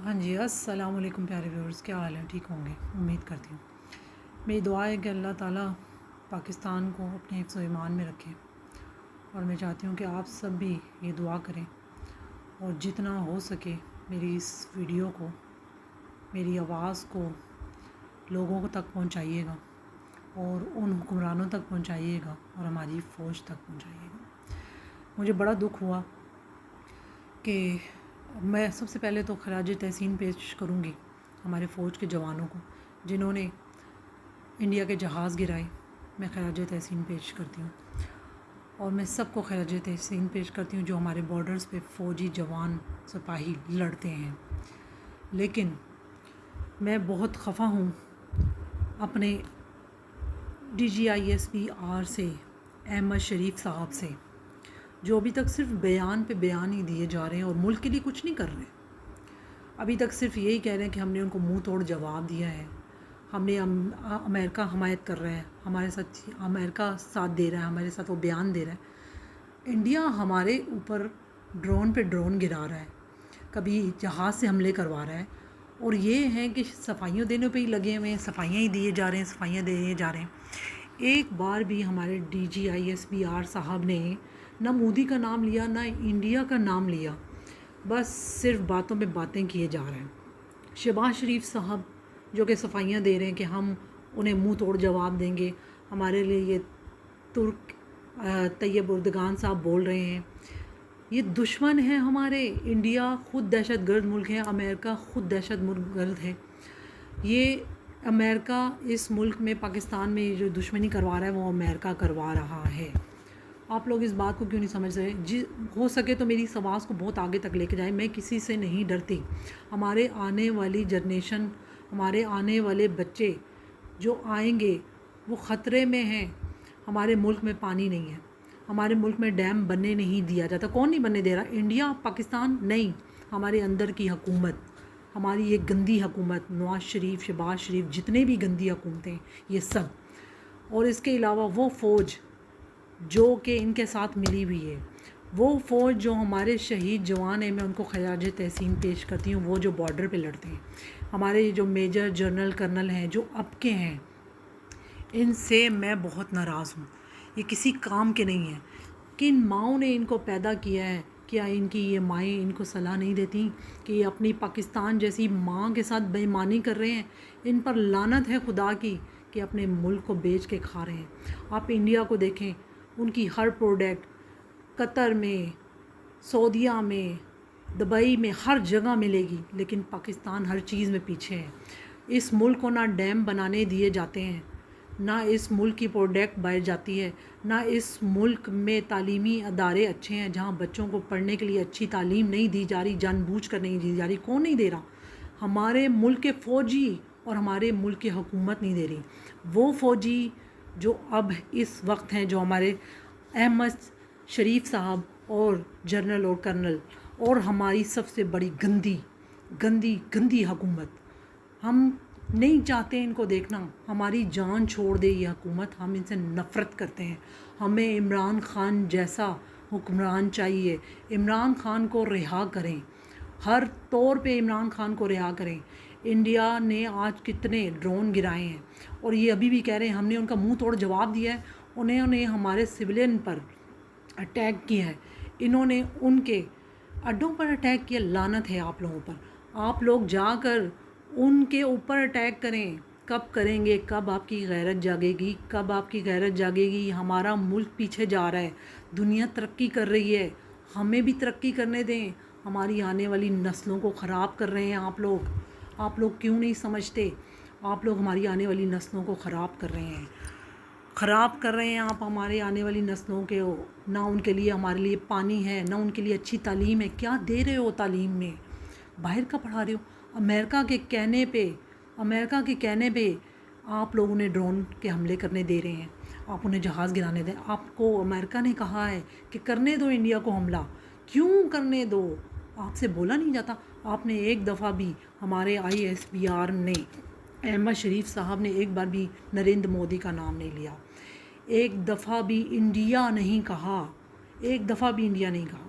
ہاں جی، السلام علیکم پیارے ویورز، کیا حال ہے؟ ٹھیک ہوں گے امید کرتی ہوں۔ میری دعا ہے کہ اللہ تعالیٰ پاکستان کو اپنے حفظ و ایمان میں رکھے، اور میں چاہتی ہوں کہ آپ سب بھی یہ دعا کریں اور جتنا ہو سکے میری اس ویڈیو کو، میری آواز کو لوگوں کو تک پہنچائیے گا، اور ان حکمرانوں تک پہنچائیے گا اور ہماری فوج تک پہنچائیے گا۔ مجھے بڑا دکھ ہوا کہ میں سب سے پہلے تو خراج تحسین پیش کروں گی ہمارے فوج کے جوانوں کو جنہوں نے انڈیا کے جہاز گرائے۔ میں خراج تحسین پیش کرتی ہوں، اور میں سب کو خراج تحسین پیش کرتی ہوں جو ہمارے بارڈرز پہ فوجی جوان سپاہی لڑتے ہیں۔ لیکن میں بہت خفا ہوں اپنے DGISPR سے، احمد شریف صاحب سے، جو ابھی تک صرف بیان پہ بیان ہی دیے جا رہے ہیں اور ملک کے لیے کچھ نہیں کر رہے۔ ابھی تک صرف یہی کہہ رہے ہیں کہ ہم نے ان کو منہ توڑ جواب دیا ہے، ہم نے امریکہ حمایت کر رہا ہے، ہمارے ساتھ امریکہ ساتھ دے رہا ہے، ہمارے ساتھ وہ بیان دے رہا ہے۔ انڈیا ہمارے اوپر ڈرون پہ ڈرون گرا رہا ہے، کبھی جہاز سے حملے کروا رہا ہے، اور یہ ہیں کہ صفائیاں دینے پہ ہی لگے ہوئے ہیں، صفائیاں ہی دیے جا رہے ہیں، صفائیاں دیے جا رہے ہیں۔ ایک بار بھی ہمارے DGISPR صاحب نے نہ مودی کا نام لیا، نہ انڈیا کا نام لیا، بس صرف باتوں پہ باتیں کیے جا رہے ہیں۔ شہباز شریف صاحب جو کہ صفائیاں دے رہے ہیں کہ ہم انہیں منہ توڑ جواب دیں گے، ہمارے لیے یہ ترک طیب اردگان صاحب بول رہے ہیں، یہ دشمن ہیں ہمارے۔ انڈیا خود دہشت گرد ملک ہے، امریکہ خود دہشت گرد ہے۔ یہ امریکہ اس ملک میں، پاکستان میں جو دشمنی کروا رہا ہے وہ امریکہ کروا رہا ہے۔ آپ لوگ اس بات کو کیوں نہیں سمجھ رہے؟ ہو سکے تو میری اس آواز کو بہت آگے تک لے کے جائیں۔ میں کسی سے نہیں ڈرتی۔ ہمارے آنے والی جنریشن، ہمارے آنے والے بچے جو آئیں گے وہ خطرے میں ہیں۔ ہمارے ملک میں پانی نہیں ہے، ہمارے ملک میں ڈیم بننے نہیں دیا جاتا۔ کون نہیں بننے دے رہا؟ انڈیا، پاکستان نہیں، ہمارے اندر کی حکومت، ہماری یہ گندی حکومت، نواز شریف، شہباز شریف، جتنے بھی گندی حکومتیں، یہ سب، اور اس کے علاوہ وہ فوج جو کہ ان کے ساتھ ملی ہوئی ہے، وہ فوج جو ہمارے شہید جوان ہیں، میں ان کو خراج تحسین پیش کرتی ہوں، وہ جو بارڈر پہ لڑتے ہیں، ہمارے جو میجر جنرل کرنل ہیں جو اب کے ہیں، ان سے میں بہت ناراض ہوں۔ یہ کسی کام کے نہیں ہیں۔ کن ماؤں نے ان کو پیدا کیا ہے؟ کیا ان کی یہ مائیں ان کو صلاح نہیں دیتی کہ یہ اپنی پاکستان جیسی ماں کے ساتھ بے ایمانی کر رہے ہیں؟ ان پر لعنت ہے خدا کی کہ اپنے ملک کو بیچ کے کھا رہے ہیں۔ آپ انڈیا کو دیکھیں، ان کی ہر پروڈکٹ قطر میں، سعودیہ میں، دبئی میں، ہر جگہ ملے گی، لیکن پاکستان ہر چیز میں پیچھے ہے۔ اس ملک کو نہ ڈیم بنانے دیے جاتے ہیں، نہ اس ملک کی پروڈکٹ بائی جاتی ہے، نہ اس ملک میں تعلیمی ادارے اچھے ہیں جہاں بچوں کو پڑھنے کے لیے اچھی تعلیم نہیں دی جا رہی، جان بوجھ کر نہیں دی جا رہی۔ کون نہیں دے رہا؟ ہمارے ملک کے فوجی اور ہمارے ملک کی حکومت نہیں دے رہی۔ وہ فوجی جو اب اس وقت ہیں، جو ہمارے احمد شریف صاحب اور جنرل اور کرنل، اور ہماری سب سے بڑی گندی گندی گندی حکومت، ہم نہیں چاہتے ان کو دیکھنا۔ ہماری جان چھوڑ دے یہ حکومت، ہم ان سے نفرت کرتے ہیں۔ ہمیں عمران خان جیسا حکمران چاہیے۔ عمران خان کو رہا کریں، ہر طور پہ عمران خان کو رہا کریں۔ انڈیا نے آج کتنے ڈرون گرائے ہیں، اور یہ ابھی بھی کہہ رہے ہیں ہم نے ان کا منہ توڑ جواب دیا ہے۔ انہوں نے ہمارے سویلین پر اٹیک کیا ہے، انہوں نے ان کے اڈوں پر اٹیک کیا۔ لعنت ہے آپ لوگوں پر۔ آپ لوگ جا کر ان کے اوپر اٹیک کریں۔ کب کریں گے؟ کب آپ کی غیرت جاگے گی؟ کب آپ کی غیرت جاگے گی؟ ہمارا ملک پیچھے جا رہا ہے، دنیا ترقی کر رہی ہے، ہمیں بھی ترقی کرنے دیں۔ ہماری آنے والی نسلوں کو خراب کر رہے ہیں آپ لوگ۔ آپ لوگ کیوں نہیں سمجھتے؟ آپ لوگ ہماری آنے والی نسلوں کو خراب کر رہے ہیں، خراب کر رہے ہیں آپ ہمارے آنے والی نسلوں کے۔ نہ ان کے لیے ہمارے لیے پانی ہے، نہ ان کے لیے اچھی تعلیم ہے۔ کیا دے رہے ہو تعلیم میں؟ باہر کا پڑھا رہے ہو؟ امریکہ کے کہنے پہ آپ لوگ انہیں ڈرون کے حملے کرنے دے رہے ہیں، آپ انہیں جہاز گرانے دیں۔ آپ کو امریکہ نے کہا ہے کہ کرنے دو انڈیا کو حملہ، کیوں کرنے دو؟ آپ سے بولا نہیں جاتا؟ آپ نے ایک دفعہ بھی، ہمارے ISPR نے، احمد شریف صاحب نے ایک بار بھی نریندر مودی کا نام نہیں لیا، ایک دفعہ بھی انڈیا نہیں کہا، ایک دفعہ بھی انڈیا نہیں کہا۔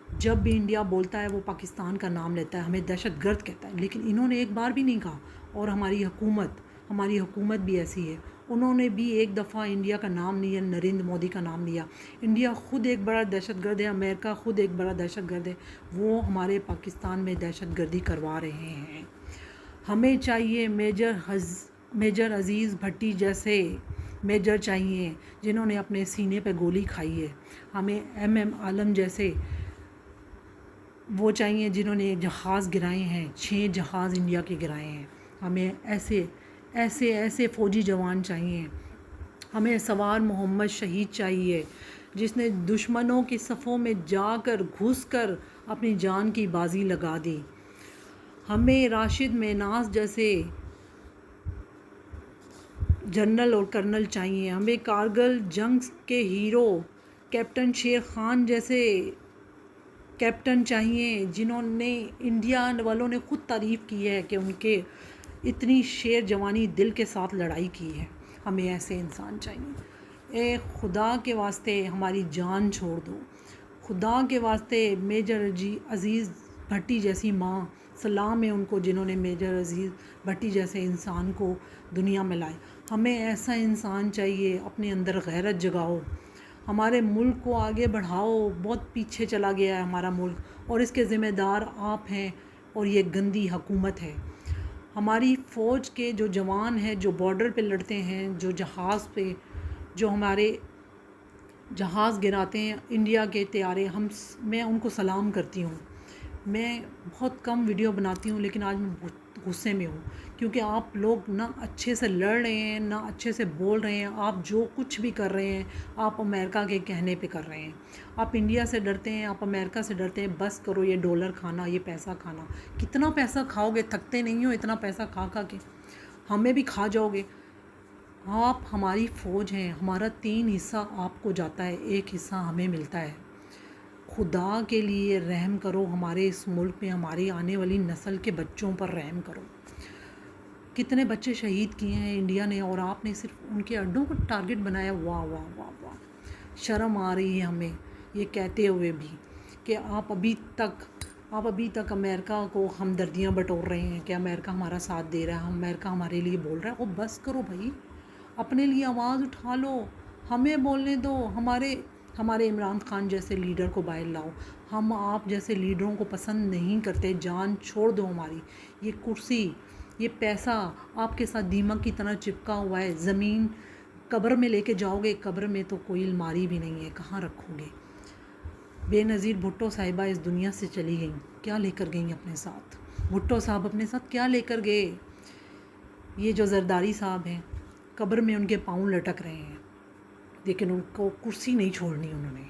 جب بھی انڈیا بولتا ہے وہ پاکستان کا نام لیتا ہے، ہمیں دہشت گرد کہتا ہے، لیکن انہوں نے ایک بار بھی نہیں کہا. اور ہماری حکومت بھی ایسی ہے، انہوں نے بھی ایک دفعہ انڈیا کا نام لیا، نریندر مودی کا نام لیا. انڈیا خود ایک بڑا دہشت گرد ہے، امریکہ خود ایک بڑا دہشت گرد ہے، وہ ہمارے پاکستان میں دہشت گردی کروا رہے ہیں. ہمیں چاہیے میجر عزیز بھٹی جیسے میجر چاہیے جنہوں نے اپنے سینے پہ گولی کھائی ہے. ہمیں ایم عالم جیسے وہ چاہیے جنہوں نے جہاز گرائے ہیں، 6 جہاز انڈیا کے گرائے ہیں. ہمیں ایسے فوجی جوان چاہیے. ہمیں سوار محمد شہید چاہیے جس نے دشمنوں کی صفوں میں جا کر گھس کر اپنی جان کی بازی لگا دی. ہمیں راشد میناس جیسے جنرل اور کرنل چاہیے. ہمیں کارگل جنگ کے ہیرو کیپٹن شیر خان جیسے کیپٹن چاہیے جنہوں نے انڈیا والوں نے خود تعریف کی ہے کہ ان کے اتنی شیر جوانی دل کے ساتھ لڑائی کی ہے. ہمیں ایسے انسان چاہیے. اے خدا کے واسطے ہماری جان چھوڑ دو. خدا کے واسطے میجر عزیز بھٹی جیسی ماں، سلام ہے ان کو جنہوں نے میجر عزیز بھٹی جیسے انسان کو دنیا میں لائے. ہمیں ایسا انسان چاہیے. اپنے اندر غیرت جگاؤ، ہمارے ملک کو آگے بڑھاؤ. بہت پیچھے چلا گیا ہے ہمارا ملک اور اس کے ذمہ دار آپ ہیں اور یہ گندی حکومت ہے. ہماری فوج کے جو جوان ہیں جو بارڈر پہ لڑتے ہیں، جو جہاز پہ جو ہمارے جہاز گراتے ہیں انڈیا کے طیارے، میں ان کو سلام کرتی ہوں. میں بہت کم ویڈیو بناتی ہوں لیکن آج میں بہت غصے میں ہوں کیونکہ آپ لوگ نہ اچھے سے لڑ رہے ہیں، نہ اچھے سے بول رہے ہیں. آپ جو کچھ بھی کر رہے ہیں آپ امریکہ کے کہنے پہ کر رہے ہیں. آپ انڈیا سے ڈرتے ہیں، آپ امریکہ سے ڈرتے ہیں. بس کرو یہ ڈالر کھانا، یہ پیسہ کھانا. کتنا پیسہ کھاؤ گے؟ تھکتے نہیں ہو اتنا پیسہ کھا کے؟ ہمیں بھی کھا جاؤ گے. آپ ہماری فوج ہیں، ہمارا 3 حصہ آپ کو جاتا ہے، 1 حصہ ہمیں ملتا ہے. خدا کے لیے رحم کرو. ہمارے اس ملک میں ہماری آنے والی نسل کے بچوں پر رحم کرو. کتنے بچے شہید کیے ہیں انڈیا نے اور آپ نے صرف ان کے اڈوں کو ٹارگٹ بنایا. واہ واہ واہ واہ. شرم آ رہی ہے ہمیں یہ کہتے ہوئے بھی کہ آپ ابھی تک امریکہ کو ہمدردیاں بٹور رہے ہیں کہ امریکہ ہمارا ساتھ دے رہا ہے، امریکہ ہمارے لیے بول رہا ہے. وہ بس کرو بھائی، اپنے لیے آواز اٹھا لو. ہمیں بولنے دو. ہمارے عمران خان جیسے لیڈر کو باہر لاؤ. ہم آپ جیسے لیڈروں کو پسند نہیں کرتے. جان چھوڑ دو ہماری. یہ کرسی، یہ پیسہ آپ کے ساتھ دیمک کی طرح چپکا ہوا ہے. زمین قبر میں لے کے جاؤ گے، قبر میں تو کوئی الماری بھی نہیں ہے، کہاں رکھو گے؟ بے نظیر بھٹو صاحبہ اس دنیا سے چلی گئیں. کیا لے کر گئیں اپنے ساتھ؟ بھٹو صاحب اپنے ساتھ کیا لے کر گئے؟ یہ جو زرداری صاحب ہیں قبر میں ان کے پاؤں لٹک رہے ہیں لیکن ان کو کرسی نہیں چھوڑنی انہوں نے.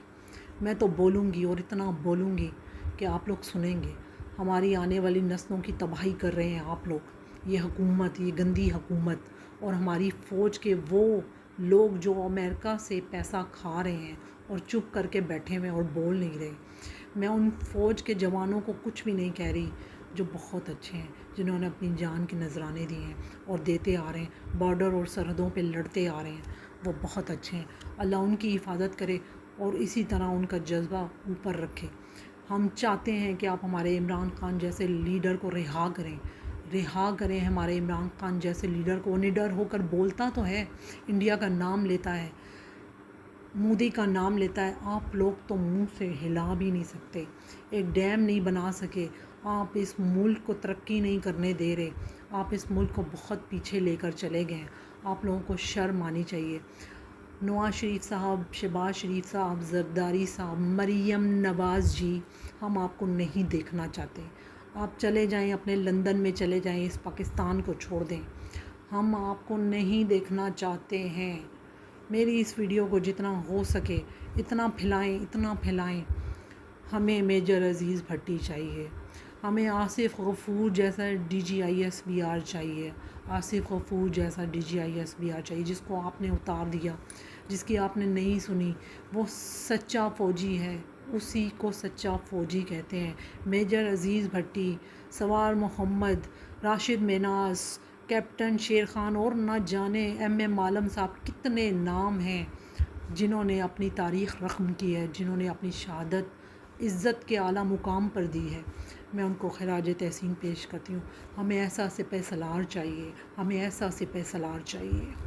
میں تو بولوں گی اور اتنا بولوں گی کہ آپ لوگ سنیں گے. ہماری آنے والی نسلوں کی تباہی کر رہے ہیں آپ لوگ. یہ حکومت، یہ گندی حکومت اور ہماری فوج کے وہ لوگ جو امریکہ سے پیسہ کھا رہے ہیں اور چپ کر کے بیٹھے ہوئے اور بول نہیں رہے. میں ان فوج کے جوانوں کو کچھ بھی نہیں کہہ رہی جو بہت اچھے ہیں، جنہوں نے اپنی جان کے نذرانے دیے ہیں اور دیتے آ رہے ہیں، بارڈر اور سرحدوں پہ لڑتے آ رہے ہیں. وہ بہت اچھے ہیں. اللہ ان کی حفاظت کرے اور اسی طرح ان کا جذبہ اوپر رکھے. ہم چاہتے ہیں کہ آپ ہمارے عمران خان جیسے لیڈر کو رہا کریں ہمارے عمران خان جیسے لیڈر کو. نڈر ہو کر بولتا تو ہے، انڈیا کا نام لیتا ہے، مودی کا نام لیتا ہے. آپ لوگ تو منہ سے ہلا بھی نہیں سکتے. ایک ڈیم نہیں بنا سکے. آپ اس ملک کو ترقی نہیں کرنے دے رہے. آپ اس ملک کو بہت پیچھے لے کر چلے گئے ہیں. آپ لوگوں کو شرم آنی چاہیے. نواز شریف صاحب، شہباز شریف صاحب، زرداری صاحب، مریم نواز جی، ہم آپ کو نہیں دیکھنا چاہتے. آپ چلے جائیں، اپنے لندن میں چلے جائیں، اس پاکستان کو چھوڑ دیں. ہم آپ کو نہیں دیکھنا چاہتے ہیں. میری اس ویڈیو کو جتنا ہو سکے اتنا پھیلائیں. ہمیں میجر عزیز بھٹی چاہیے. ہمیں آصف غفور جیسا DGISBR چاہیے. آصف غفور جیسا DGISBR چاہیے جس کو آپ نے اتار دیا، جس کی آپ نے نہیں سنی. وہ سچا فوجی ہے، اسی کو سچا فوجی کہتے ہیں. میجر عزیز بھٹی، سوار محمد، راشد میناس، کیپٹن شیر خان اور نہ جانے MM عالم صاحب، کتنے نام ہیں جنہوں نے اپنی تاریخ رقم کی ہے، جنہوں نے اپنی شہادت عزت کے اعلیٰ مقام پر دی ہے، میں ان کو خراج تحسین پیش کرتی ہوں۔ ہمیں ایسا سپہ سالار چاہیے، ہمیں ایسا سپہ سالار چاہیے۔